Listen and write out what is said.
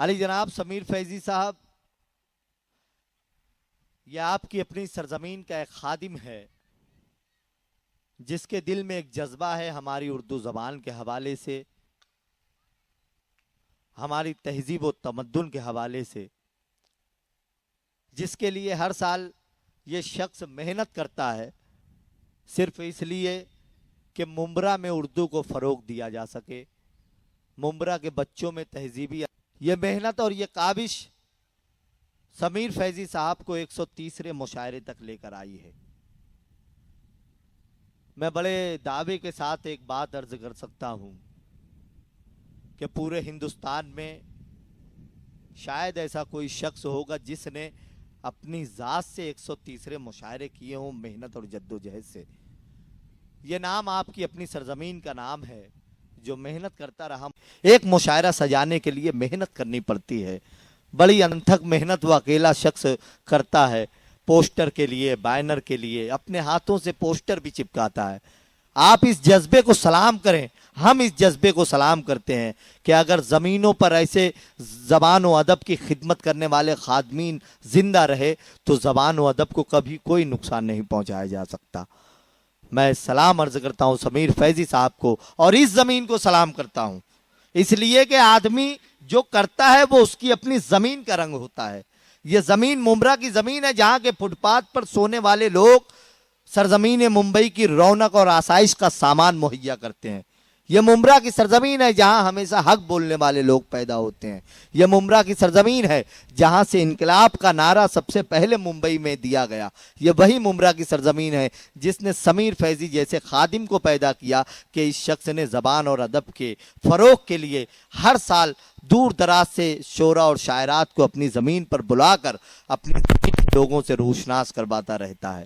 علی جناب سمیر فیضی صاحب، یہ آپ کی اپنی سرزمین کا ایک خادم ہے جس کے دل میں ایک جذبہ ہے ہماری اردو زبان کے حوالے سے، ہماری تہذیب و تمدن کے حوالے سے، جس کے لیے ہر سال یہ شخص محنت کرتا ہے صرف اس لیے کہ ممبرا میں اردو کو فروغ دیا جا سکے، ممبرا کے بچوں میں تہذیبی یہ محنت اور یہ کاوش سمیر فیضی صاحب کو 130ویں مشاعرے تک لے کر آئی ہے۔ میں بڑے دعوے کے ساتھ ایک بات عرض کر سکتا ہوں کہ پورے ہندوستان میں شاید ایسا کوئی شخص ہوگا جس نے اپنی ذات سے 130ویں مشاعرے کیے ہوں محنت اور جدوجہد سے۔ یہ نام آپ کی اپنی سرزمین کا نام ہے جو محنت کرتا رہا۔ ایک مشاعرہ سجانے کے لیے محنت کرنی پڑتی ہے، بڑی انتھک محنت وہ اکیلا شخص کرتا ہے، پوسٹر کے لیے، بینر کے لیے، اپنے ہاتھوں سے پوسٹر بھی چپکاتا ہے۔ آپ اس جذبے کو سلام کریں، ہم اس جذبے کو سلام کرتے ہیں کہ اگر زمینوں پر ایسے زبان و ادب کی خدمت کرنے والے خادمین زندہ رہے تو زبان و ادب کو کبھی کوئی نقصان نہیں پہنچایا جا سکتا۔ میں سلام عرض کرتا ہوں سمیر فیضی صاحب کو، اور اس زمین کو سلام کرتا ہوں، اس لیے کہ آدمی جو کرتا ہے وہ اس کی اپنی زمین کا رنگ ہوتا ہے۔ یہ زمین ممبرا کی زمین ہے جہاں کے فٹ پاتھ پر سونے والے لوگ سرزمین ممبئی کی رونق اور آسائش کا سامان مہیا کرتے ہیں۔ یہ ممبرا کی سرزمین ہے جہاں ہمیشہ حق بولنے والے لوگ پیدا ہوتے ہیں۔ یہ ممبرا کی سرزمین ہے جہاں سے انقلاب کا نعرہ سب سے پہلے ممبئی میں دیا گیا۔ یہ وہی ممبرا کی سرزمین ہے جس نے سمیر فیضی جیسے خادم کو پیدا کیا کہ اس شخص نے زبان اور ادب کے فروغ کے لیے ہر سال دور دراز سے شعراء اور شاعرات کو اپنی زمین پر بلا کر اپنی زمین کے لوگوں سے روشناس کرواتا رہتا ہے۔